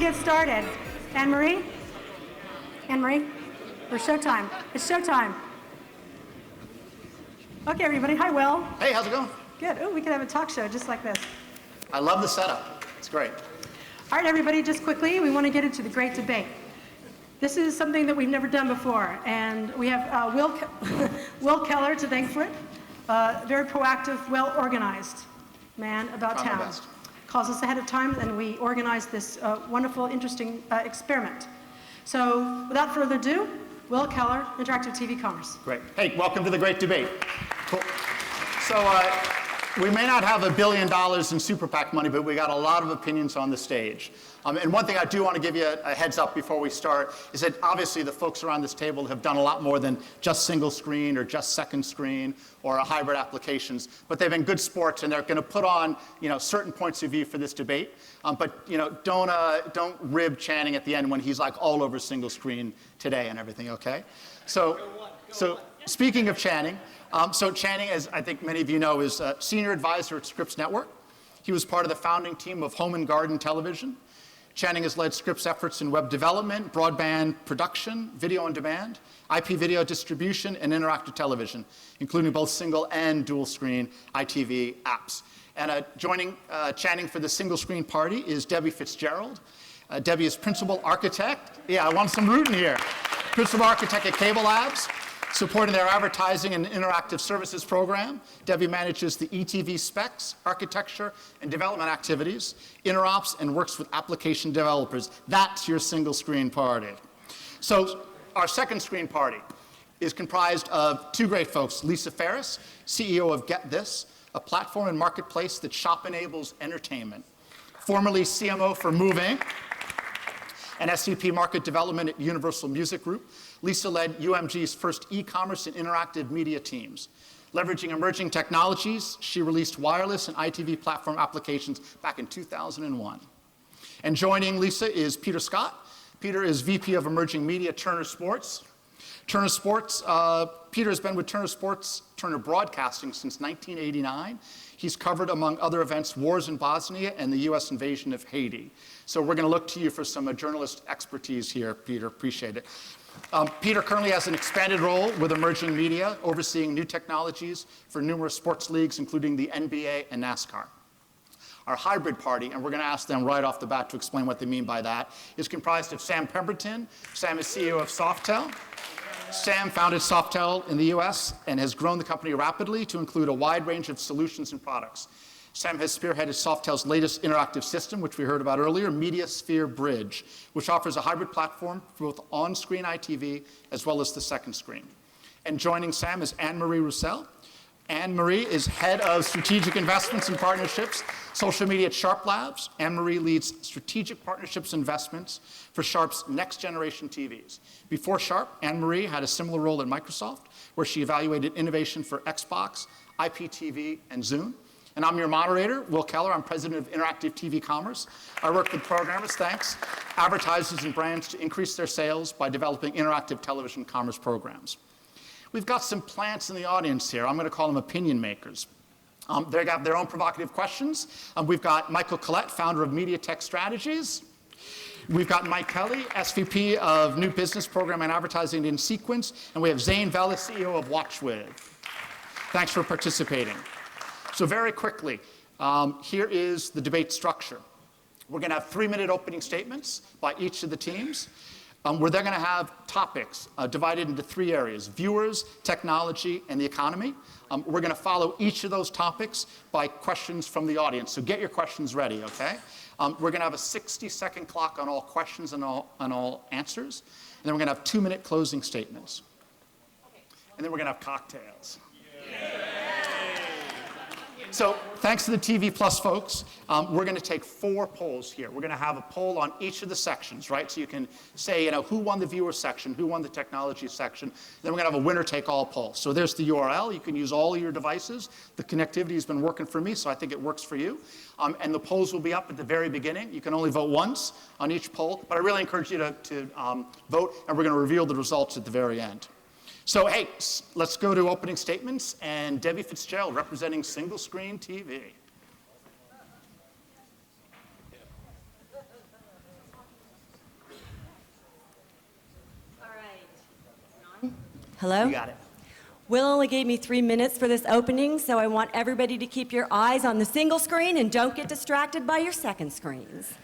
get started. Anne-Marie? Anne-Marie? Or showtime? It's showtime. Okay, everybody. Hi, Will. Hey, how's it going? Good. Oh, we could have a talk show just like this. I love the setup. It's great. All right, everybody, just quickly, we want to get into the great debate. This is something that we've never done before, and we have Will Keller to thank for it. Very proactive, well-organized man about town. Calls us ahead of time, and we organized this wonderful, interesting experiment. So without further ado, Will Keller, Interactive TV Commerce. Great. Hey, welcome to the great debate. Cool. So we may not have $1 billion in super PAC money, but we got a lot of opinions on the stage. And one thing I do want to give you a heads up before we start is that obviously the folks around this table have done a lot more than just single screen or just second screen or hybrid applications, but they've been good sports and they're going to put on certain points of view for this debate. But don't rib Channing at the end when he's like all over single screen today and everything. Okay? So speaking of Channing. So Channing, as I think many of you know, is a senior advisor at Scripps Network. He was part of the founding team of Home and Garden Television. Channing has led Scripps' efforts in web development, broadband production, video on demand, IP video distribution, and interactive television, including both single and dual screen ITV apps. And joining Channing for the single screen party is Debbie Fitzgerald. Debbie is principal architect. Yeah, I want some rooting here. Principal architect at Cable Labs. Supporting their advertising and interactive services program, Debbie manages the ETV specs, architecture, and development activities, interops, and works with application developers. That's your single screen party. So our second screen party is comprised of two great folks, Lisa Ferris, CEO of Get This, a platform and marketplace that shop enables entertainment, formerly CMO for Move Inc., and SVP Market Development at Universal Music Group. Lisa led UMG's first e-commerce and interactive media teams. Leveraging emerging technologies, she released wireless and ITV platform applications back in 2001. And joining Lisa is Peter Scott. Peter is VP of Emerging Media at Turner Sports. Turner Sports, Peter has been with Turner Sports, Turner Broadcasting since 1989. He's covered, among other events, wars in Bosnia and the US invasion of Haiti. So we're going to look to you for some journalist expertise here, Peter. Appreciate it. Peter currently has an expanded role with emerging media, overseeing new technologies for numerous sports leagues, including the NBA and NASCAR. Our hybrid party, and we're going to ask them right off the bat to explain what they mean by that, is comprised of Sam Pemberton. Sam is CEO of Softel. Sam founded Softel in the US and has grown the company rapidly to include a wide range of solutions and products. Sam has spearheaded Softel's latest interactive system, which we heard about earlier, MediaSphere Bridge, which offers a hybrid platform for both on-screen ITV as well as the second screen. And joining Sam is Anne-Marie Roussel. Anne-Marie is head of strategic investments and partnerships, social media at Sharp Labs. Anne-Marie leads strategic partnerships investments for Sharp's next generation TVs. Before Sharp, Anne-Marie had a similar role at Microsoft, where she evaluated innovation for Xbox, IPTV, and Zune. And I'm your moderator, Will Keller. I'm president of Interactive TV Commerce. I work with programmers, advertisers, and brands to increase their sales by developing interactive television commerce programs. We've got some plants in the audience here. I'm going to call them opinion makers. They got their own provocative questions. We've got Michael Collette, founder of Media Tech Strategies. We've got Mike Kelly, SVP of New Business Program and Advertising in Sequence. And we have Zane Vella, CEO of WatchWith. Thanks for participating. So very quickly, here is the debate structure. We're going to have 3-minute opening statements by each of the teams. Where they're going to have topics divided into 3 areas: viewers, technology, and the economy. We're going to follow each of those topics by questions from the audience. So get your questions ready, okay? We're going to have a 60-second clock on all questions and all answers. And then we're going to have 2-minute closing statements. And then we're going to have cocktails. So thanks to the TV Plus folks, we're going to take 4 polls here. We're going to have a poll on each of the sections, right? So you can say, who won the viewer section, who won the technology section. Then we're going to have a winner-take-all poll. So there's the URL. You can use all of your devices. The connectivity has been working for me, so I think it works for you. And the polls will be up at the very beginning. You can only vote once on each poll, but I really encourage you to vote, and we're going to reveal the results at the very end. So, hey, let's go to opening statements, and Debbie Fitzgerald representing Single Screen TV. Hello? You got it. Will only gave me 3 minutes for this opening, so I want everybody to keep your eyes on the single screen and don't get distracted by your second screens.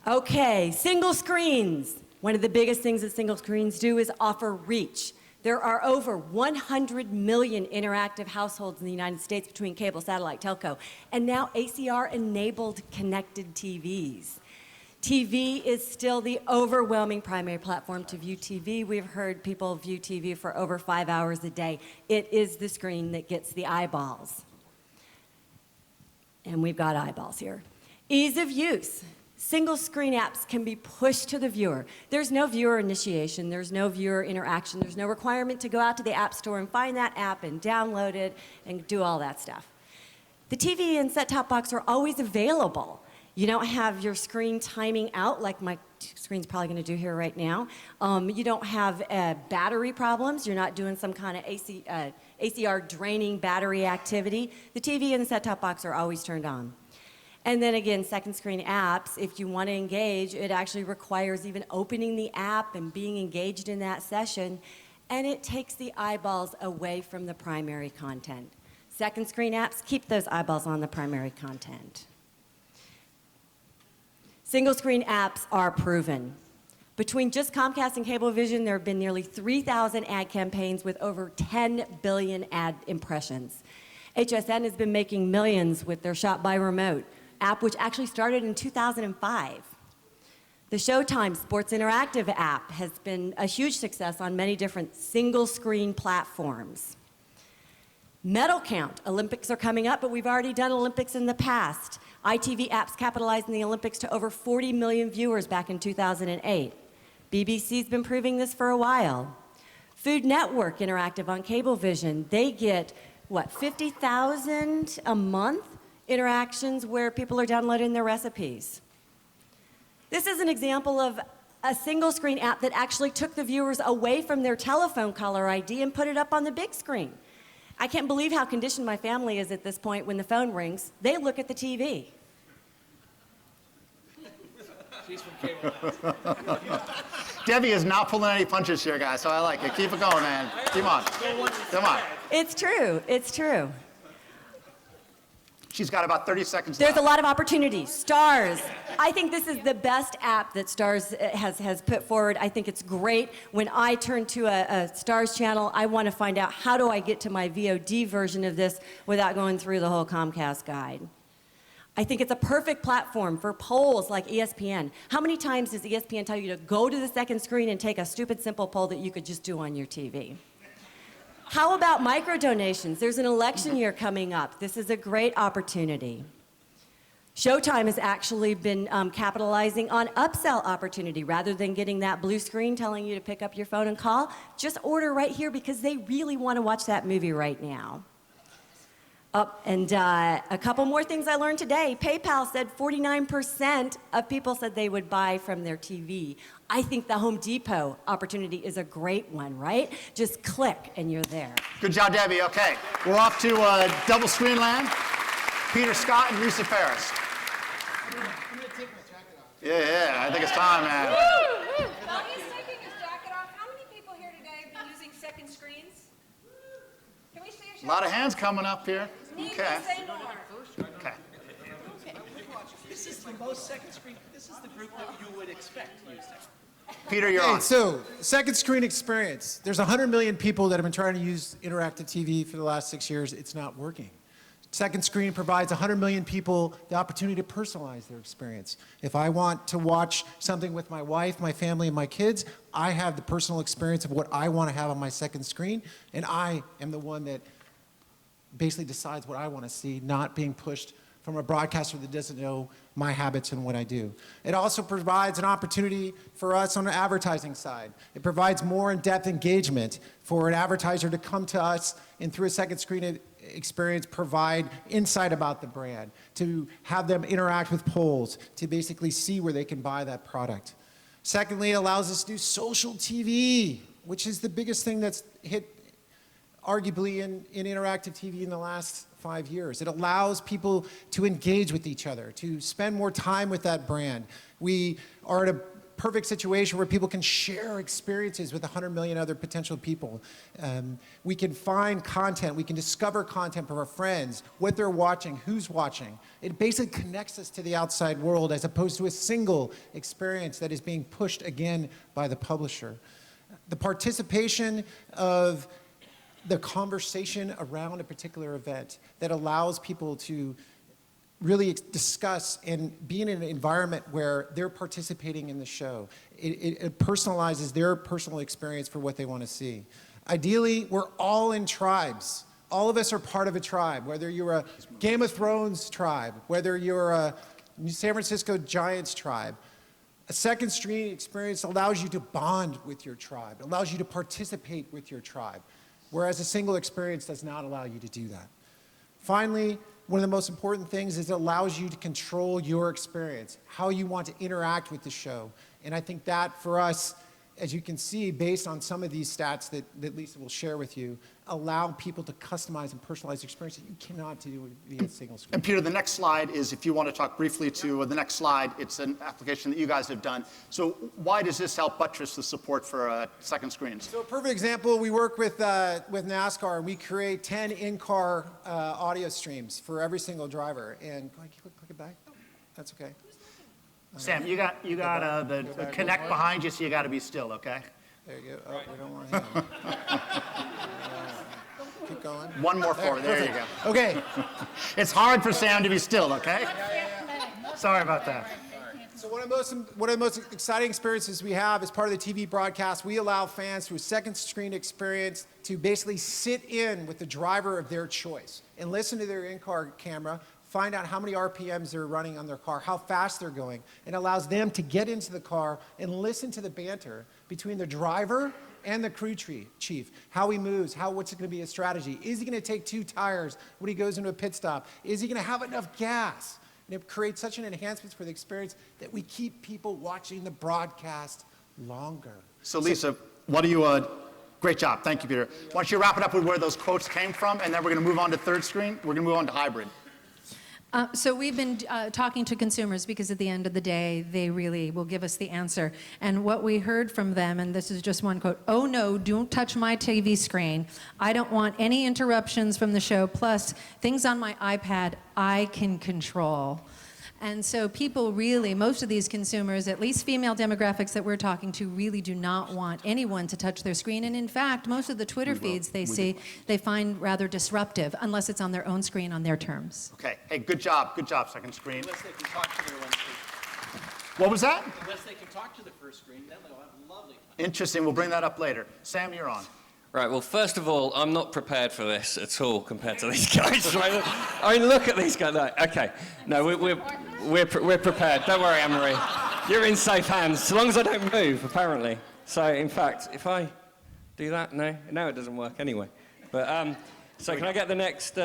Okay, single screens. One of the biggest things that single screens do is offer reach. There are over 100 million interactive households in the United States between cable, satellite, telco, and now ACR-enabled connected TVs. TV is still the overwhelming primary platform to view TV. We've heard people view TV for over 5 hours a day. It is the screen that gets the eyeballs. And we've got eyeballs here. Ease of use. Single screen apps can be pushed to the viewer. There's no viewer initiation, there's no viewer interaction, there's no requirement to go out to the App Store and find that app and download it and do all that stuff. The TV and set-top box are always available. You don't have your screen timing out like my screen's probably going to do here right now. You don't have battery problems. You're not doing some kind of ACR draining battery activity. The TV and the set-top box are always turned on. And then again, second screen apps, if you want to engage, it actually requires even opening the app and being engaged in that session, and it takes the eyeballs away from the primary content. Second screen apps keep those eyeballs on the primary content. Single screen apps are proven. Between just Comcast and Cablevision, there have been nearly 3,000 ad campaigns with over 10 billion ad impressions. HSN has been making millions with their Shop by Remote app, which actually started in 2005. The Showtime Sports Interactive app has been a huge success on many different single-screen platforms. Medal count. Olympics are coming up, but we've already done Olympics in the past. ITV apps capitalized in the Olympics to over 40 million viewers back in 2008. BBC's been proving this for a while. Food Network Interactive on Cablevision, they get, what, 50,000 a month interactions where people are downloading their recipes. This is an example of a single screen app that actually took the viewers away from their telephone caller ID and put it up on the big screen. I can't believe how conditioned my family is at this point. When the phone rings, they look at the TV. She's from cable. Debbie is not pulling any punches here, guys, so I like it. Keep it going, man. Come on. Come on. It's true. It's true. She's got about 30 seconds There's left. a lot of opportunities. Stars. I think this is the best app that Stars has put forward. I think it's great. When I turn to a Stars channel, I want to find out how do I get to my VOD version of this without going through the whole Comcast guide. I think it's a perfect platform for polls like ESPN. How many times does ESPN tell you to go to the second screen and take a stupid, simple poll that you could just do on your TV? How about micro-donations? There's an election year coming up. This is a great opportunity. Showtime has actually been capitalizing on upsell opportunity. Rather than getting that blue screen telling you to pick up your phone and call, just order right here because they really want to watch that movie right now. And a couple more things I learned today. PayPal said 49% of people said they would buy from their TV. I think the Home Depot opportunity is a great one, right? Just click and you're there. Good job, Debbie. Okay, we're off to double screen land. Peter Scott and Risa Ferris. I'm going to take my jacket off. Yeah, I think it's time, man. While he's taking his jacket off, how many people here today have been using second screens? Can we see a show? A lot of hands coming up here. Need Okay. to say more. Okay. This is the most second screen. This is the group that you would expect to use second. Peter, you're Hey, on. so second screen experience. There's 100 million people that have been trying to use interactive TV for the last 6 years. It's not working. Second screen provides 100 million people the opportunity to personalize their experience. If I want to watch something with my wife, my family, and my kids, I have the personal experience of what I want to have on my second screen, and I am the one that basically decides what I want to see, not being pushed from a broadcaster that doesn't know my habits and what I do. It also provides an opportunity for us on the advertising side. It provides more in-depth engagement for an advertiser to come to us and through a second screen experience provide insight about the brand, to have them interact with polls, to basically see where they can buy that product. Secondly, it allows us to do social TV, which is the biggest thing that's hit arguably in interactive TV in the last 5 years. It allows people to engage with each other, to spend more time with that brand. We are at a perfect situation where people can share experiences with 100 million other potential people. We can find content, we can discover content from our friends, what they're watching, who's watching. It basically connects us to the outside world as opposed to a single experience that is being pushed again by the publisher. The participation of the conversation around a particular event that allows people to really discuss and be in an environment where they're participating in the show. It personalizes their personal experience for what they want to see. Ideally, we're all in tribes. All of us are part of a tribe, whether you're a Game of Thrones tribe, whether you're a San Francisco Giants tribe. A second screen experience allows you to bond with your tribe. It allows you to participate with your tribe, whereas a single experience does not allow you to do that. Finally, one of the most important things is it allows you to control your experience, how you want to interact with the show. And I think that for us, as you can see, based on some of these stats that Lisa will share with you, allow people to customize and personalize experience that you cannot do via single screen. And Peter, the next slide is, if you want to talk briefly to the next slide, it's an application that you guys have done. So why does this help buttress the support for second screens? So a perfect example, we work with NASCAR, and we create 10 in-car audio streams for every single driver. And can I click it back? That's okay. Sam, you got the Connect behind you, so you got to be still, okay? There you go. Oh, we don't want him. Keep going. One more forward. There you go. Okay. It's hard for Sam to be still, okay? Sorry about that. So one of the most exciting experiences we have as part of the TV broadcast, we allow fans through a second screen experience to basically sit in with the driver of their choice and listen to their in-car camera, find out how many RPMs they're running on their car, how fast they're going, and allows them to get into the car and listen to the banter between the driver and the crew chief, how he moves, what's going to be his strategy. Is he going to take 2 tires when he goes into a pit stop? Is he going to have enough gas? And it creates such an enhancement for the experience that we keep people watching the broadcast longer. So Lisa, what do you, great job, thank you, Peter. Why don't you wrap it up with where those quotes came from, and then we're going to move on to third screen. We're going to move on to hybrid. So we've been talking to consumers because at the end of the day, they really will give us the answer. And what we heard from them, and this is just one quote, "Oh no, don't touch my TV screen. I don't want any interruptions from the show. Plus, things on my iPad I can control." And so people really, most of these consumers, at least female demographics that we're talking to, really do not want anyone to touch their screen. And in fact, most of the Twitter feeds they see, they find rather disruptive, unless it's on their own screen on their terms. Okay, hey, good job, second screen. Unless they can talk to their one screen. What was that? Unless they can talk to the first screen, then they'll have lovely time. Interesting, we'll bring that up later. Sam, you're on. Right, well, first of all, I'm not prepared for this at all compared to these guys. I mean, look at these guys. No, okay, no, we're prepared. Don't worry, Anne-Marie. You're in safe hands, so long as I don't move, apparently. So, in fact, if I do that, no, it doesn't work anyway. But so, can I get the next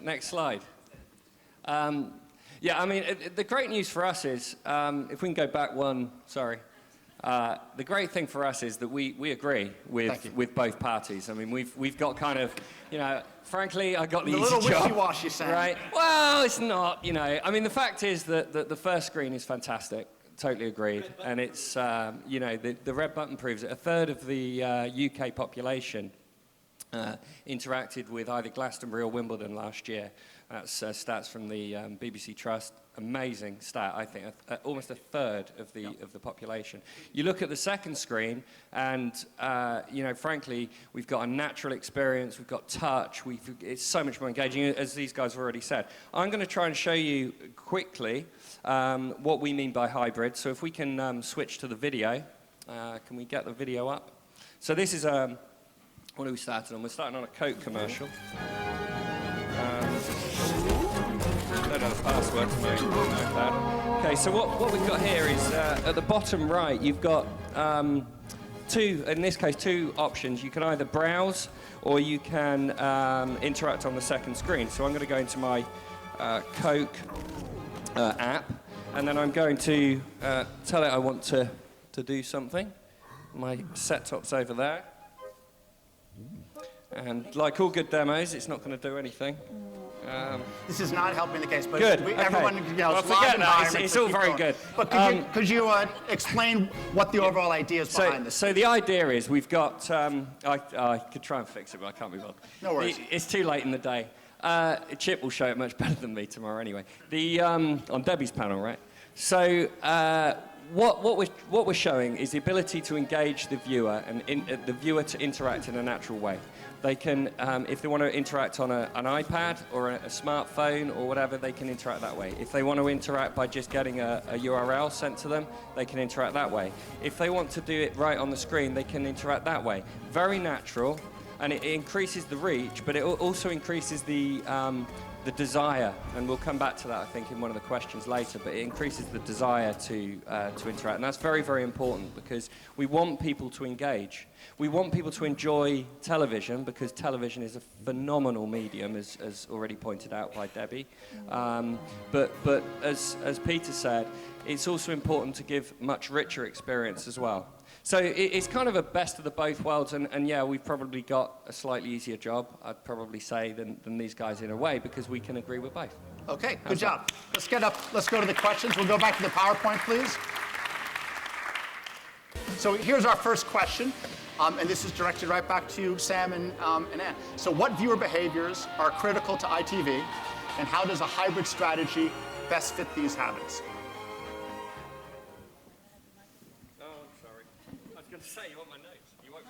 next slide? Yeah, I mean, the great news for us is, if we can go back one, sorry. The great thing for us is that we agree with both parties. I mean, we've got kind of, you know, frankly, I got the easy job. A little wishy-washy, Sam. Right? Well, it's not, you know. I mean, the fact is that the first screen is fantastic. Totally agreed. And it's, you know, the red button proves it. A third of the UK population interacted with either Glastonbury or Wimbledon last year. That's stats from the BBC Trust. Amazing stat, I think. Almost a third of the population. You look at the second screen, and you know, frankly, we've got a natural experience. We've got touch. It's so much more engaging, as these guys have already said. I'm going to try and show you quickly what we mean by hybrid. So if we can switch to the video, can we get the video up? So this is what are we starting on? We're starting on a Coke commercial. I don't know the password to my iPad. Okay, so what we've got here is at the bottom right, you've got two options. You can either browse or you can interact on the second screen. So I'm going to go into my Coke app, and then I'm going to tell it I want to do something. My set-top's over there. And like all good demos, it's not going to do anything. This is not helping the case, but Good. everyone, Okay. you know, Well, it's forget live that. environment, It's so all keep very going. good. But could you explain what the overall idea is behind this? So the idea is we've got, I could try and fix it, but I can't be bothered. No worries. It's too late in the day. Chip will show it much better than me tomorrow anyway. On Debbie's panel, right? So what we're showing is the ability to engage the viewer and the viewer to interact in a natural way. They can, if they want to interact on an iPad or a smartphone or whatever, they can interact that way. If they want to interact by just getting a URL sent to them, they can interact that way. If they want to do it right on the screen, they can interact that way. Very natural, and it increases the reach, but it also increases the desire, and we'll come back to that, I think, in one of the questions later, but it increases the desire to interact, and that's very, very important because we want people to engage. We want people to enjoy television because television is a phenomenal medium, as already pointed out by Debbie. But as Peter said, it's also important to give much richer experience as well. So it's kind of a best of the both worlds, and yeah, we've probably got a slightly easier job, I'd probably say, than these guys in a way, because we can agree with both. Okay, good job. Let's go to the questions. We'll go back to the PowerPoint, please. So here's our first question, and this is directed right back to Sam and Ann. So what viewer behaviors are critical to ITV, and how does a hybrid strategy best fit these habits? Say you want my notes. You won't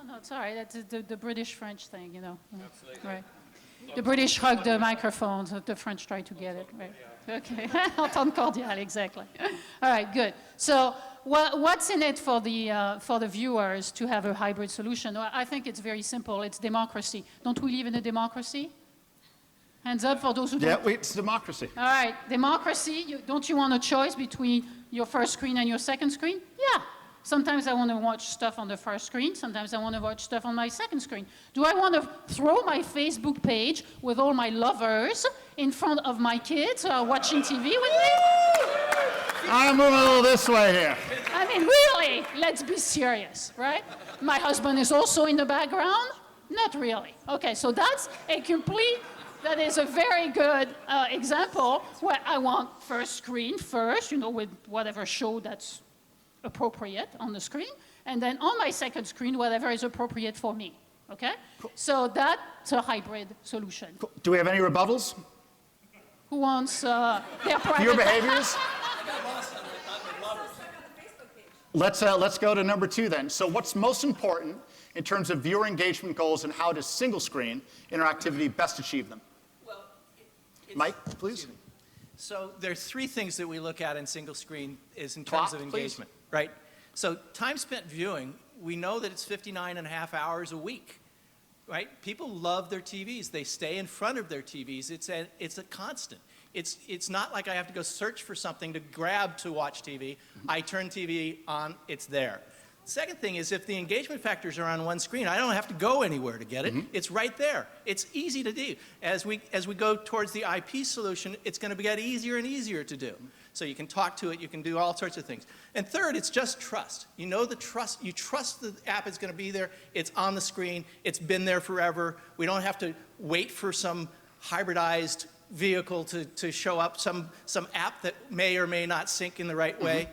No, it's all right. That's the British-French thing, you know. Absolutely. Right. The British hug the microphones, the French try to get it, right? Okay. Entente cordiale, exactly. All right, good. So what's in it for the viewers to have a hybrid solution? Well, I think it's very simple. It's democracy. Don't we live in a democracy? Hands up for those who don't. Yeah, it's democracy. All right, democracy. Don't you want a choice between your first screen and your second screen? Yeah. Sometimes I want to watch stuff on the first screen. Sometimes I want to watch stuff on my second screen. Do I want to throw my Facebook page with all my lovers in front of my kids who are watching TV with me? I'm moving a little this way here. I mean, really, let's be serious, right? My husband is also in the background? Not really. Okay, so that is a very good example where I want first screen first, you know, with whatever show that's appropriate on the screen, and then on my second screen, whatever is appropriate for me, okay? Cool. So that's a hybrid solution. Cool. Do we have any rebuttals? Who wants their private... Viewer behaviors? Let's go to number 2 then. So what's most important in terms of viewer engagement goals, and how does single screen interactivity best achieve them? Well, Mike, please. So there are 3 things that we look at in single screen is in terms of TVOT, engagement, right? So time spent viewing, we know that it's 59 and a half hours a week, right? People love their TVs. They stay in front of their TVs. It's a constant. It's not like I have to go search for something to grab to watch TV. I turn TV on, it's there. Second thing is, if the engagement factors are on one screen, I don't have to go anywhere to get it. It's right there. It's easy to do. As we go towards the IP solution, it's going to get easier and easier to do. So you can talk to it, you can do all sorts of things. And third, it's just trust. You know the trust, you trust the app is going to be there, it's on the screen, it's been there forever. We don't have to wait for some hybridized vehicle to show up, some app that may or may not sync in the right way.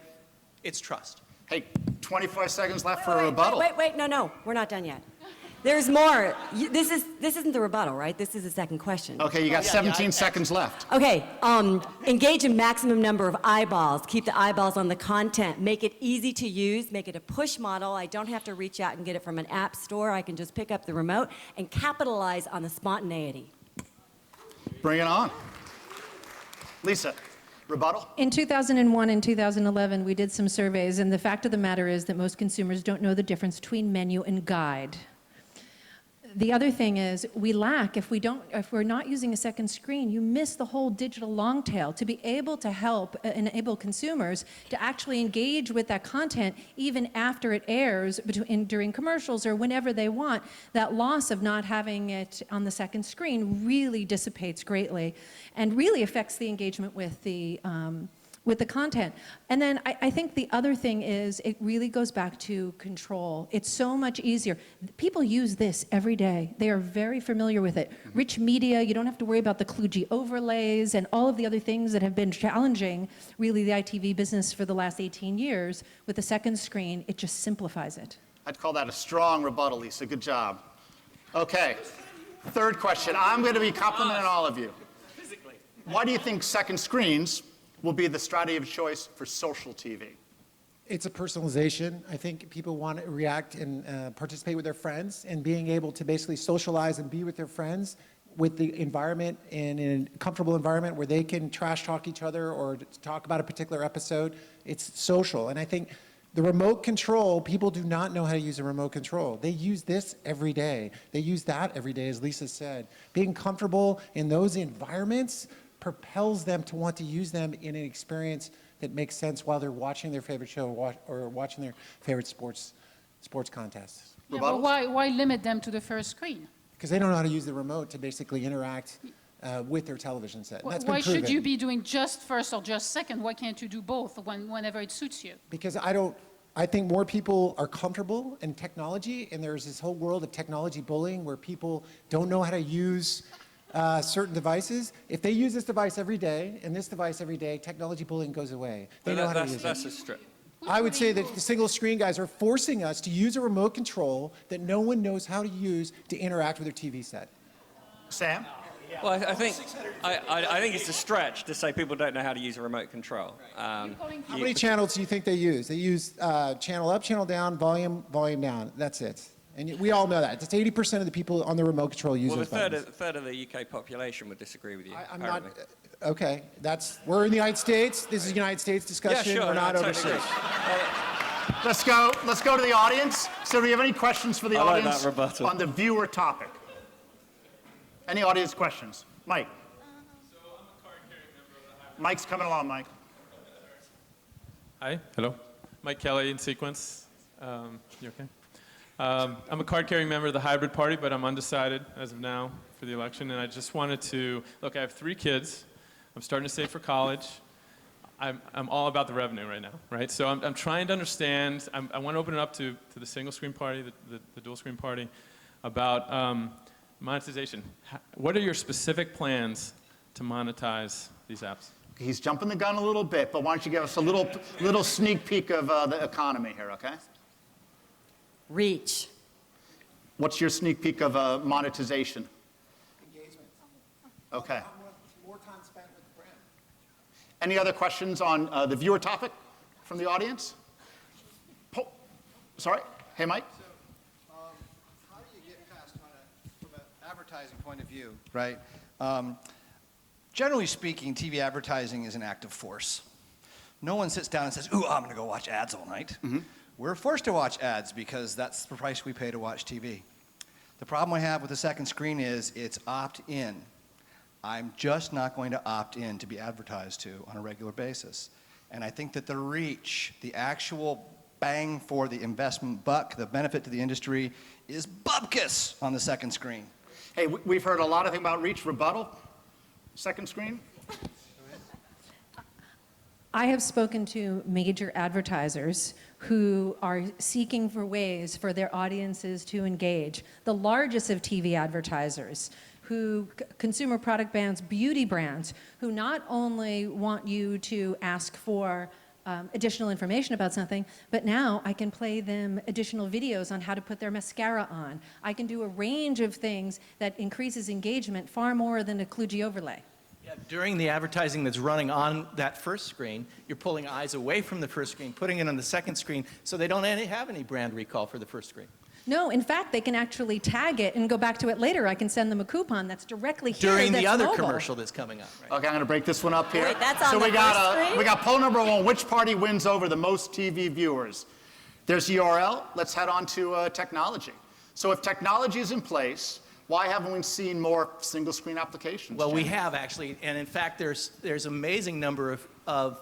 It's trust. Hey, 25 seconds left for a rebuttal. Wait, no, we're not done yet. There's more. This isn't the rebuttal, right? This is the second question. Okay, you got 17 seconds left. Okay, engage a maximum number of eyeballs. Keep the eyeballs on the content. Make it easy to use. Make it a push model. I don't have to reach out and get it from an app store. I can just pick up the remote and capitalize on the spontaneity. Bring it on. Lisa. Rebuttal? In 2001 and 2011, we did some surveys, and the fact of the matter is that most consumers don't know the difference between menu and guide. The other thing is, we lack, if we're not using a second screen, you miss the whole digital long tail. To be able to help enable consumers to actually engage with that content even after it airs during commercials or whenever they want, that loss of not having it on the second screen really dissipates greatly and really affects the engagement with the with the content. And then I think the other thing is it really goes back to control. It's so much easier. People use this every day. They are very familiar with it. Rich media, you don't have to worry about the kludgy overlays and all of the other things that have been challenging really the ITV business for the last 18 years. With the second screen, it just simplifies it. I'd call that a strong rebuttal, Lisa. Good job. Okay, third question. I'm going to be complimenting all of you. Why do you think second screens will be the strategy of choice for social TV? It's a personalization. I think people want to react and participate with their friends, and being able to basically socialize and be with their friends with the environment and in a comfortable environment where they can trash talk each other or talk about a particular episode. It's social. And I think the remote control, people do not know how to use a remote control. They use this every day. They use that every day, as Lisa said. Being comfortable in those environments propels them to want to use them in an experience that makes sense while they're watching their favorite show or watching their favorite sports contests. Yeah, but why limit them to the first screen? Because they don't know how to use the remote to basically interact with their television set. That's been Why should proven. you be doing just first or just second? Why can't you do both whenever it suits you? Because I think more people are comfortable in technology, and there's this whole world of technology bullying where people don't know how to use certain devices. If they use this device every day and this device every day, technology bullying goes away. They know how to use That's it. a strip. I would say that the single screen guys are forcing us to use a remote control that no one knows how to use to interact with their TV set. Sam? Well, I think it's a stretch to say people don't know how to use a remote control. How many channels do you think they use? They use channel up, channel down, volume down. That's it. And we all know that. It's 80% of the people on the remote control use those buttons. A third of the UK population would disagree with you. I'm not. Okay, we're in the United States. This is a United States discussion. Yeah, sure, we're not totally overseas. agree. Let's go to the audience. So do we have any questions for the I like audience that rebuttal. on the viewer topic? Any audience questions? Mike. Mike's coming along, Mike. Hi, hello. Mike Kelly in Sequence. You okay? I'm a card-carrying member of the hybrid party, but I'm undecided as of now for the election. And I just wanted to, look, I have 3 kids. I'm starting to save for college. I'm all about the revenue right now, right? So I'm trying to understand, I want to open it up to the single screen party, the dual screen party, about monetization. What are your specific plans to monetize these apps? He's jumping the gun a little bit, but why don't you give us a little sneak peek of the economy here, okay? Reach. What's your sneak peek of monetization? Engagement. Okay. More time spent with the brand. Any other questions on the viewer topic from the audience? Sorry? Hey, Mike? So, how do you get past, from an advertising point of view, right? Generally speaking, TV advertising is an active force. No one sits down and says, ooh, I'm going to go watch ads all night. Mm-hmm. We're forced to watch ads because that's the price we pay to watch TV. The problem we have with the second screen is it's opt-in. I'm just not going to opt in to be advertised to on a regular basis. And I think that the reach, the actual bang for the investment buck, the benefit to the industry, is bupkis on the second screen. Hey, we've heard a lot of things about reach. Rebuttal? Second screen? I have spoken to major advertisers who are seeking for ways for their audiences to engage. The largest of TV advertisers, consumer product brands, beauty brands, who not only want you to ask for additional information about something, but now I can play them additional videos on how to put their mascara on. I can do a range of things that increases engagement far more than a kludgy overlay. Yeah, during the advertising that's running on that first screen, you're pulling eyes away from the first screen, putting it on the second screen, so they don't have any brand recall for the first screen. No, in fact, they can actually tag it and go back to it later. I can send them a coupon that's directly here. During the other mobile. commercial that's coming up, right? Okay, I'm going to break this one up here. Wait, that's on so the we got poll number 1. Which party wins over the most TV viewers? There's the URL. Let's head on to technology. So if technology is in place, why haven't we seen more single-screen applications? Well, we have actually, and in fact, there's amazing number of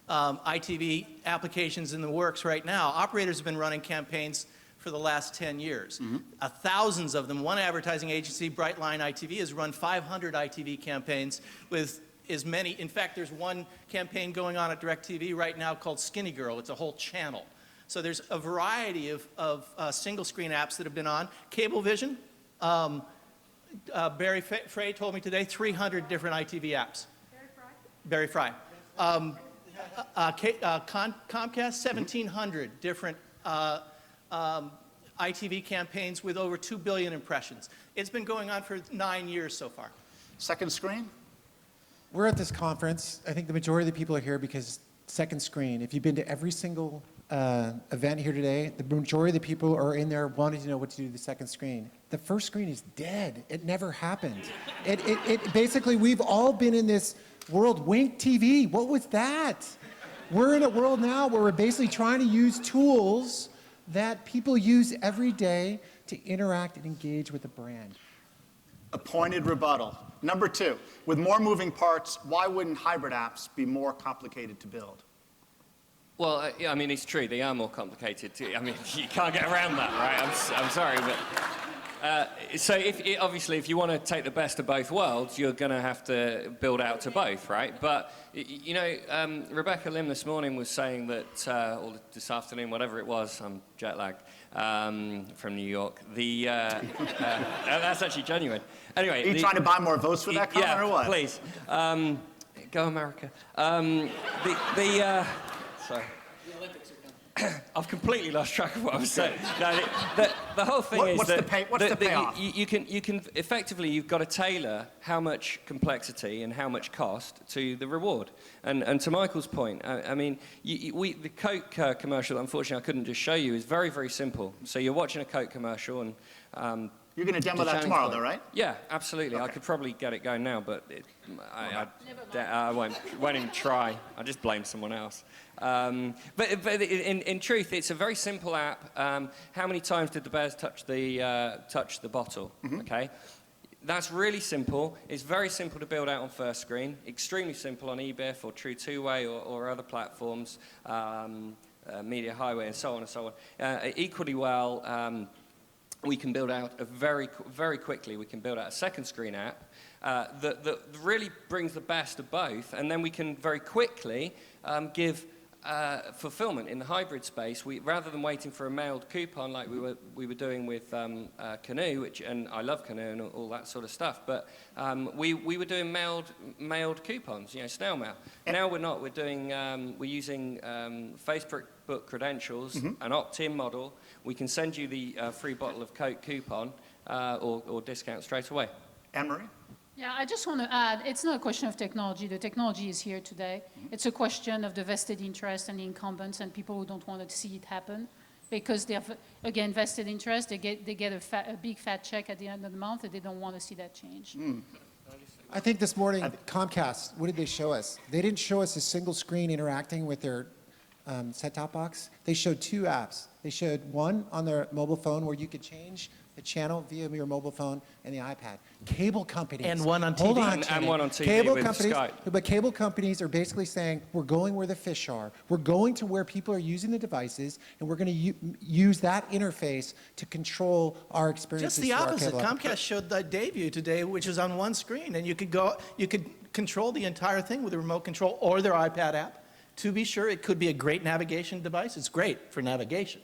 ITV applications in the works right now. Operators have been running campaigns for the last 10 years. Mm-hmm. Thousands of them. One advertising agency, Brightline ITV, has run 500 ITV campaigns with as many. In fact, there's one campaign going on at DirecTV right now called Skinny Girl. It's a whole channel. So there's a variety of single screen apps that have been on. Cablevision, Barry Frey told me today, 300 different ITV apps. Barry Fry. Comcast, 1,700 different ITV campaigns with over 2 billion impressions. It's been going on for 9 years so far. Second screen? We're at this conference. I think the majority of the people are here because second screen. If you've been to every single event here today, the majority of the people are in there wanting to know what to do to the second screen. The first screen is dead. It never happened. It basically, we've all been in this world. Wink TV, what was that? We're in a world now where we're basically trying to use tools that people use every day to interact and engage with the brand. A pointed rebuttal. Number 2, with more moving parts, why wouldn't hybrid apps be more complicated to build? Well, I mean, it's true. They are more complicated. I mean, you can't get around that, right? I'm sorry, but... so obviously, if you want to take the best of both worlds, you're going to have to build out to both, right? But, you know, Rebecca Lim this morning was saying that, or this afternoon, whatever it was, I'm jet lagged, from New York. That's actually genuine. Anyway. Are you trying to buy more votes for that comment, or what? Please. Go America. Sorry. I've completely lost track of what I was saying. No, the whole thing is what's that the payoff? you can effectively, you've got to tailor how much complexity and how much cost to the reward. And to Michael's point, I mean, the Coke commercial, unfortunately, I couldn't just show you, is very, very simple. So you're watching a Coke commeral and you're going to demo that tomorrow, though, right? Yeah, absolutely. Okay. I could probably get it going now, but I won't even try. I just blame someone else. But in truth, it's a very simple app. How many times did the bears touch the bottle? Mm-hmm. Okay, that's really simple. It's very simple to build out on first screen. Extremely simple on EBIF or True Two-Way or other platforms, Media Highway, and so on and so on. Equally well. We can build out very quickly. We can build out a second screen app that really brings the best of both, and then we can very quickly give fulfillment in the hybrid space. Rather than waiting for a mailed coupon like we were doing with Canoe, and I love Canoe and all that sort of stuff, but we were doing mailed coupons, you know, snail mail. Now we're not. We're using Facebook credentials, an opt-in model. We can send you the free bottle of Coke coupon or discount straight away. Anne-Marie? Yeah, I just want to add, it's not a question of technology. The technology is here today. It's a question of the vested interest and the incumbents and people who don't want to see it happen. Because they have, again, vested interest, they get a big fat check at the end of the month and they don't want to see that change. I think this morning, Comcast, what did they show us? They didn't show us a single screen interacting with their set-top box. They showed 2 apps. They showed one on their mobile phone where you could change the channel via your mobile phone and the iPad. Cable companies. And one on TV. Hold on, and one on TV cable with companies, Skype. But cable companies are basically saying, we're going where the fish are. We're going to where people are using the devices, and we're going to use that interface to control our experiences. Just the opposite. Comcast showed the debut today, which is on one screen, and you could control the entire thing with a remote control or their iPad app. To be sure, it could be a great navigation device. It's great for navigation,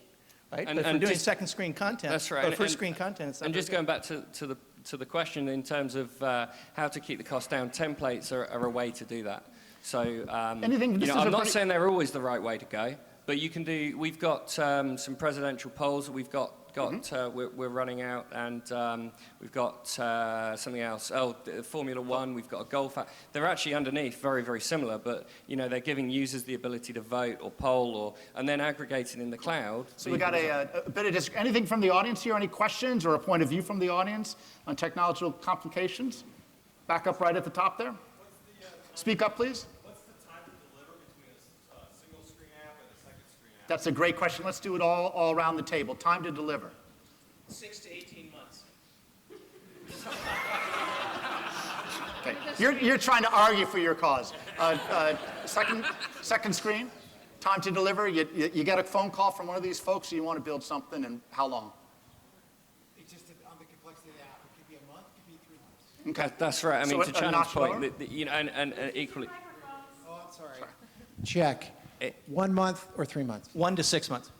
right? But for doing second screen content, that's right. Or first screen content, it's not and just going back to the question in terms of how to keep the cost down, templates are a way to do that. So I'm not saying they're always the right way to go, but you can do. We've got some presidential polls that we've got. We're running out, and we've got something else. Formula One. We've got a golf app. They're actually underneath very, very similar, but you know they're giving users the ability to vote or poll, and then aggregating in the cloud. So we got a bit of anything from the audience here. Any questions or a point of view from the audience on technological complications? Back up right at the top there. Speak up, please. That's a great question. Let's do it all around the table. Time to deliver. 6 to 18 months. Okay. You're trying to argue for your cause. Second screen. Time to deliver. You get a phone call from one of these folks. You want to build something, and how long? It's just on the complexity of the app. It could be a month. It could be 3 months. Okay. That's right. I mean, So to a Channel's notch lower? point, you know, and equally. Oh, I'm sorry. Check. 1 month or 3 months? 1 to 6 months.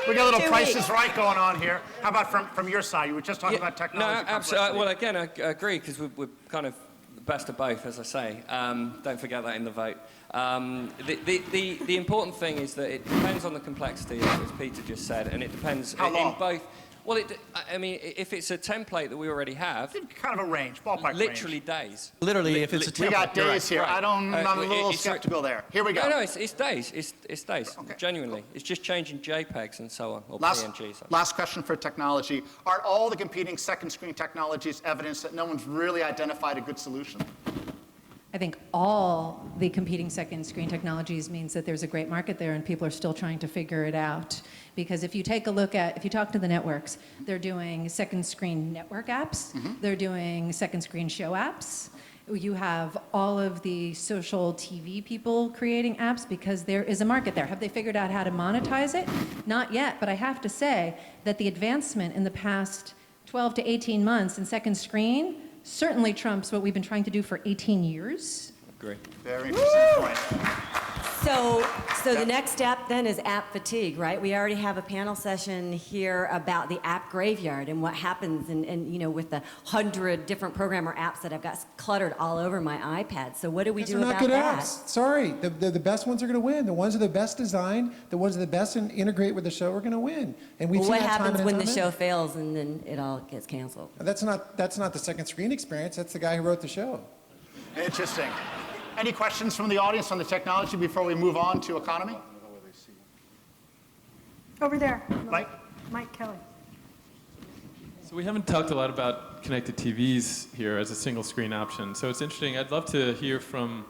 We got a little 2 Price weeks. is Right going on here. How about from your side? You were just talking about technology. No, absolutely. Well, again, I agree because we're kind of the best of both, as I say. Don't forget that in the vote. The important thing is that it depends on the complexity, as Peter just said, and it depends How long? in both. Well, I mean, if it's a template that we already have, Kind of a range, ballpark literally range. days. Literally, if it's a We template. got you're days right. here. I'm a little it's- skeptical there. Here we go. No, it's days. It's days. Genuinely, it's just changing JPEGs and so on, or PNGs. Last question for technology. Aren't all the competing second screen technologies evidence that no one's really identified a good solution? I think all the competing second screen technologies means that there's a great market there and people are still trying to figure it out. Because if you take a look at, if you talk to the networks, they're doing second screen network apps, they're doing second screen show apps. You have all of the social TV people creating apps because there is a market there. Have they figured out how to monetize it? Not yet, but I have to say that the advancement in the past 12 to 18 months in second screen certainly trumps what we've been trying to do for 18 years. Agree. Very interesting point. So the next step then is app fatigue, right? We already have a panel session here about the app graveyard and what happens and you know, with the 100 different programmer apps that I've got cluttered all over my iPad. So what do we do They're not about good that? apps. Sorry, the best ones are going to win. The ones that are the best designed, the ones that are the best and integrate with the show are going to win. And we've Well, seen what that time happens and when the time show again. fails and then it all gets canceled? That's not the second screen experience. That's the guy who wrote the show. Interesting. Any questions from the audience on the technology before we move on to economy? Over there. Mike? Mike Kelly. So we haven't talked a lot about connected TVs here as a single screen option. So it's interesting. I'd love to hear from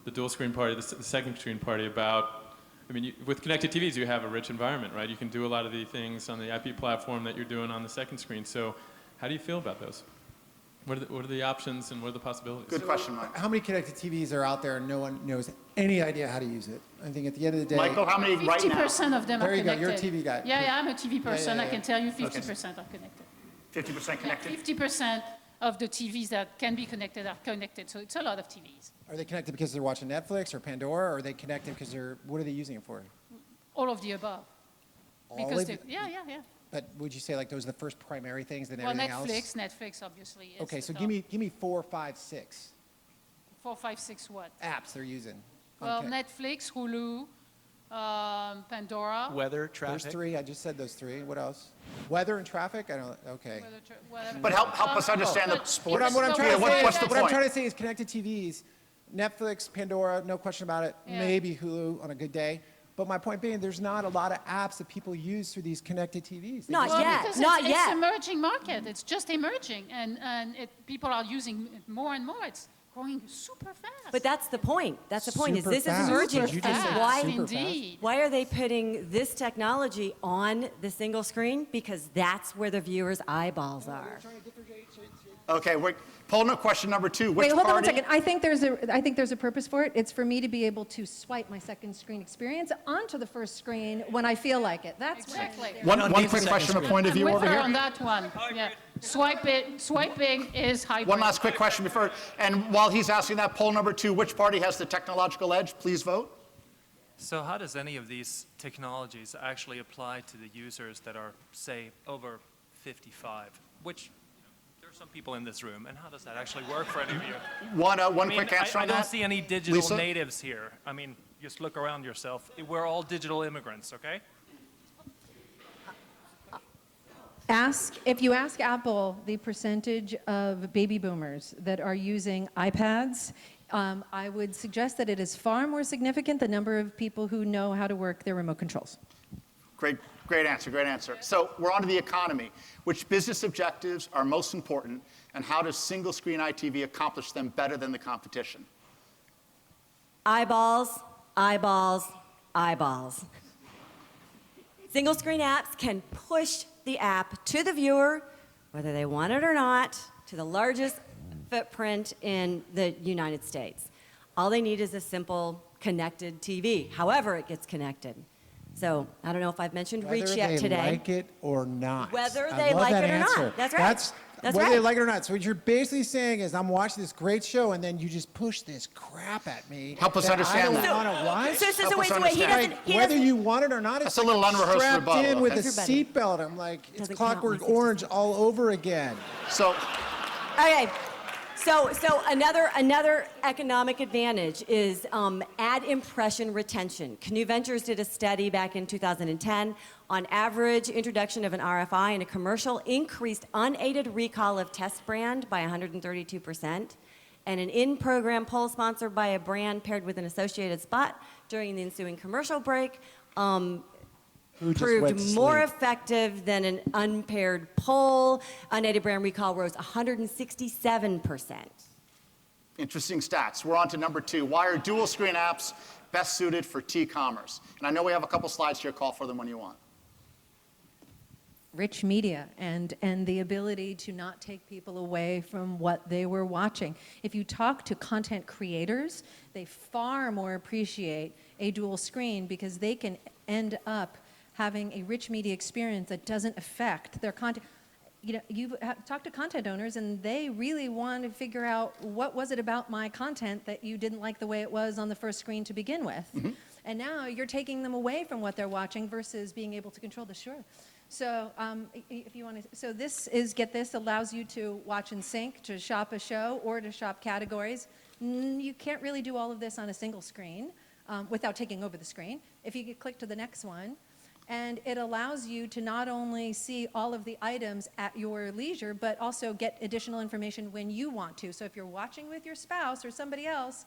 the dual screen party, the second screen party about, I mean, with connected TVs, you have a rich environment, right? You can do a lot of the things on the IP platform that you're doing on the second screen. So how do you feel about those? What are the options and what are the possibilities? Good question, Mike. How many connected TVs are out there and no one knows any idea how to use it? I think at the end of the day, Michael, how many right now? 50% of them are There you go, connected. you're a TV guy. Yeah, I'm a TV person. yeah, I yeah. can tell you 50% are connected. 50% connected? 50% of the TVs that can be connected are connected, so it's a lot of TVs. are they connected because they're watching Netflix or Pandora, or are they connected because what are they using it for? All of the above. All Because of they, it? yeah. But would you say like those are the first primary things, then Well, everything else? Netflix obviously is. Okay, the so top. give me 4, 5, 6 4, 5, 6 what? apps they're using. Well, Okay. Netflix, Hulu, Pandora. Weather, Those traffic. 3, I just said those 3. What else? Weather and traffic? I don't. Okay. Whatever. But help us understand the But sport. What I'm trying Yeah, to what- say, what's the what I'm point? trying to say is connected TVs, Netflix, Pandora, no question about it. Yeah. Maybe Hulu on a good day. But my point being, there's not a lot of apps that people use through these connected TVs. They Not just- yet. Because Not it's yet. emerging market. It's just emerging, and people are using it more and more. It's growing super fast. But that's the point. That's the point. Super Is this is fast. emerging? Did you just say And why? super fast? Indeed. Why are they putting this technology on the single screen? Because that's where the viewer's eyeballs are. Okay, we're pulling up question number 2. Which Wait, hold on party? one second. I think there's a purpose for it. It's for me to be able to swipe my second screen experience onto the first screen when I feel like it. That's Exactly. One don't quick need the second question of screen. point of I'm view with over her here. on that one. Yeah. Swiping is hybrid. One last quick question before, and while he's asking that, poll number 2, which party has the technological edge? Please vote. So how does any of these technologies actually apply to the users that are, say, over 55? Which, there are some people in this room, and how does that actually work for any of you? One I mean, quick answer I on don't that. see any digital Lisa? natives here. I mean, just look around yourself. We're all digital immigrants, okay? If you ask Apple the percentage of baby boomers that are using iPads, I would suggest that it is far more significant the number of people who know how to work their remote controls. Great answer. So we're on to the economy. Which business objectives are most important, and how does single-screen ITV accomplish them better than the competition? Eyeballs, eyeballs, eyeballs. Single screen apps can push the app to the viewer, whether they want it or not, to the largest footprint in the United States. All they need is a simple connected TV, however it gets connected. So I don't know if I've mentioned reach Whether yet they today. like it or not. Whether I they love like that it or answer. not. That's right. That's whether they right. like it or not. So what you're basically saying is, I'm watching this great show, and then you just push this crap at me. Help us that understand I that. don't want to watch. So wait, he understand. doesn't. Whether you want it or not, That's it's a little unrehearsed strapped rebuttal, in with okay? a seatbelt. I'm like, it's Doesn't count, Clockwork my sister Orange said. all over again. So, Okay. So another economic advantage is ad impression retention. Canoe Ventures did a study back in 2010. On average, introduction of an RFI in a commercial increased unaided recall of test brand by 132%. And an in-program poll sponsored by a brand paired with an associated spot during the ensuing commercial break Who just proved went to more sleep. effective than an unpaired poll. Unaided brand recall rose 167%. interesting stats. We're on to number 2. Why are dual screen apps best suited for T-commerce? And I know we have a couple slides here. Call for them when you want. Rich media and the ability to not take people away from what they were watching. If you talk to content creators, they far more appreciate a dual screen because they can end up having a rich media experience that doesn't affect their content. You know, you've talked to content owners and they really want to figure out what was it about my content that you didn't like the way it was on the first screen to begin with. Mm-hmm. And now you're taking them away from what they're watching versus being able to control the sure. So if you want to, so this is, get this, allows you to watch in sync, to shop a show or to shop categories. You can't really do all of this on a single screen without taking over the screen. If you could click to the next one, and it allows you to not only see all of the items at your leisure, but also get additional information when you want to. So if you're watching with your spouse or somebody else,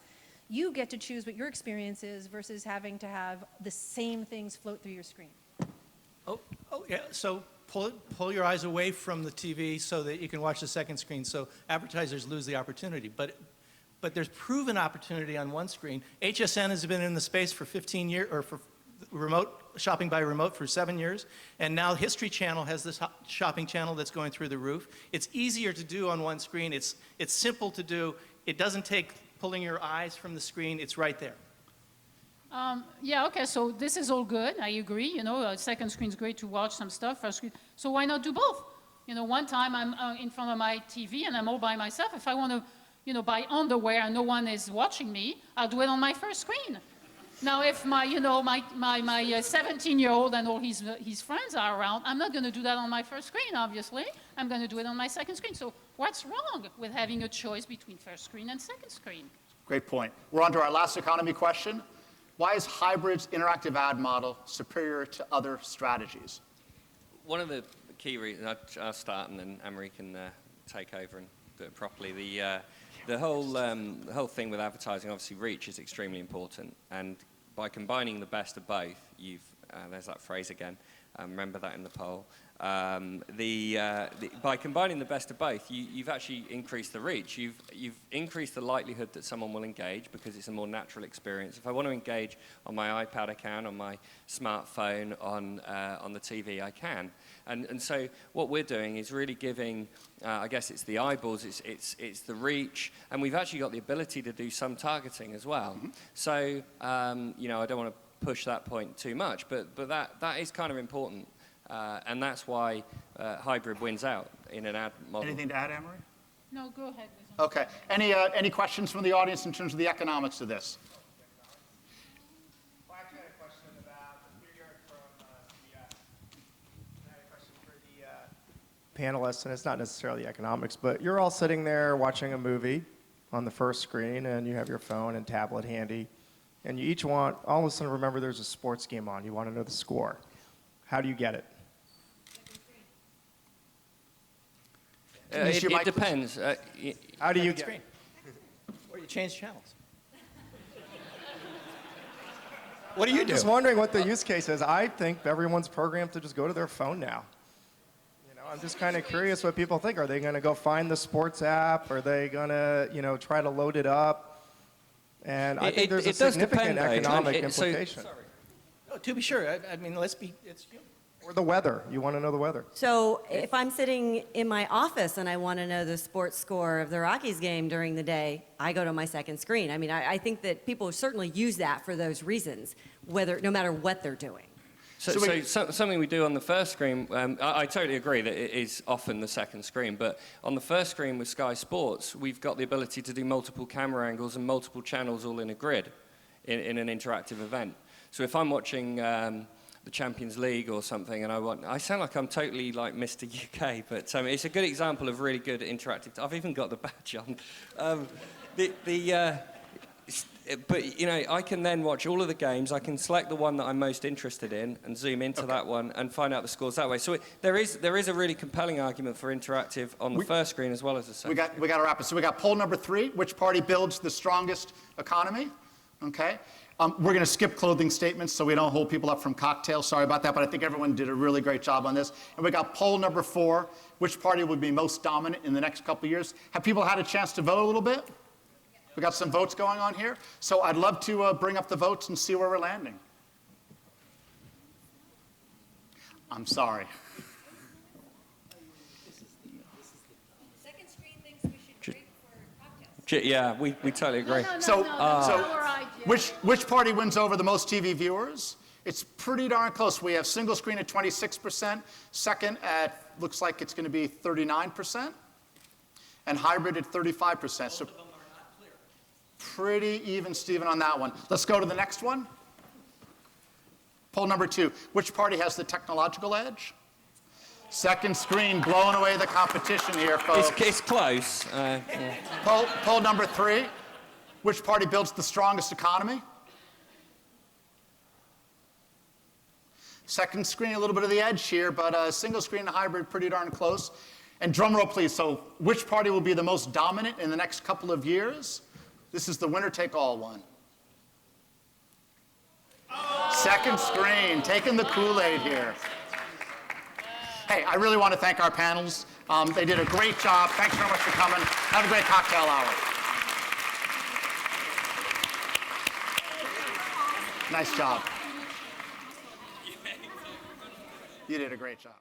you get to choose what your experience is versus having to have the same things float through your screen. Oh, yeah, so pull your eyes away from the TV so that you can watch the second screen, so advertisers lose the opportunity. But there's proven opportunity on one screen. HSN has been in the space for 15 years, or for remote shopping by remote for 7 years, and now History Channel has this shopping channel that's going through the roof. It's easier to do on one screen. It's simple to do. It doesn't take pulling your eyes from the screen. It's right there. Yeah, okay, so this is all good. I agree. You know, second screen is great to watch some stuff. First screen, so why not do both? You know, one time I'm in front of my TV and I'm all by myself. If I want to, you know, buy underwear and no one is watching me, I'll do it on my first screen. Now, if my, you know, my 17-year-old and all his friends are around, I'm not going to do that on my first screen, obviously. I'm going to do it on my second screen. So what's wrong with having a choice between first screen and second screen? Great point. We're on to our last economy question. Why is Hybrid's interactive ad model superior to other strategies? One of the key reasons, I'll start and then Anne-Marie can take over and do it properly. The whole thing with advertising, obviously reach is extremely important, and by combining the best of both, there's that phrase again, remember that in the poll. By combining the best of both, you've actually increased the reach. You've increased the likelihood that someone will engage because it's a more natural experience. If I want to engage on my iPad, I can. On my smartphone, on the TV, I can. And so what we're doing is really giving, I guess it's the eyeballs, it's the reach, and we've actually got the ability to do some targeting as well. Mm-hmm. So you know, I don't want to push that point too much, but that is kind of important. And that's why hybrid wins out in an ad model. Anything to add, Anne-Marie? No, go ahead. Okay. Any questions from the audience in terms of the economics of this? Well, I actually had a question about, you're from CBS. I had a question for the panelists, and it's not necessarily economics, but you're all sitting there watching a movie on the first screen, and you have your phone and tablet handy, and you each want, all of a sudden remember there's a sports game on, you want to know the score. How do you get it? It depends. How do you get it? Or you change channels. What do you do? I'm just wondering what the use case is. I think everyone's programmed to just go to their phone now. You know, I'm just kind of curious what people think. Are they going to go find the sports app? Are they going to, you know, try to load it up? And I think there's a significant economic implication. Oh, to be sure. I mean, it's human. Or the weather. You want to know the weather. So if I'm sitting in my office and I want to know the sports score of the Rockies game during the day, I go to my second screen. I mean, I think that people certainly use that for those reasons, no matter what they're doing. Something we do on the first screen, I totally agree that it is often the second screen, but on the first screen with Sky Sports, we've got the ability to do multiple camera angles and multiple channels all in a grid in an interactive event. So if I'm watching the Champions League or something, and I sound like I'm totally like Mr. UK, but it's a good example of really good interactive. I've even got the badge on. But you know, I can then watch all of the games. I can select the one that I'm most interested in and zoom into that one and find out the scores that way. So there is a really compelling argument for interactive on the first screen as well as the second. We got to wrap it. So we got poll number 3: which party builds the strongest economy? Okay. We're going to skip clothing statements so we don't hold people up from cocktails. Sorry about that, but I think everyone did a really great job on this. And we got poll number 4: which party would be most dominant in the next couple of years? Have people had a chance to vote a little bit? We got some votes going on here. So I'd love to bring up the votes and see where we're landing. I'm sorry. Second screen thinks we should drink for cocktails. Yeah, we totally agree. So which party wins over the most TV viewers? It's pretty darn close. We have single screen at 26%, second at, looks like it's going to be 39%, and hybrid at 35%. So pretty even, Stephen, on that one. Let's go to the next one. Poll number 2. Which party has the technological edge? Second screen blowing away the competition here, folks. It's close. Yeah. Poll number 3. Which party builds the strongest economy? Second screen, a little bit of the edge here, but single screen and hybrid pretty darn close. And drum roll, please. So which party will be the most dominant in the next couple of years? This is the winner-take-all one. Second screen, taking the Kool-Aid here. Hey, I really want to thank our panels. They did a great job. Thanks very much for coming. Have a great cocktail hour. Nice job. You did a great job.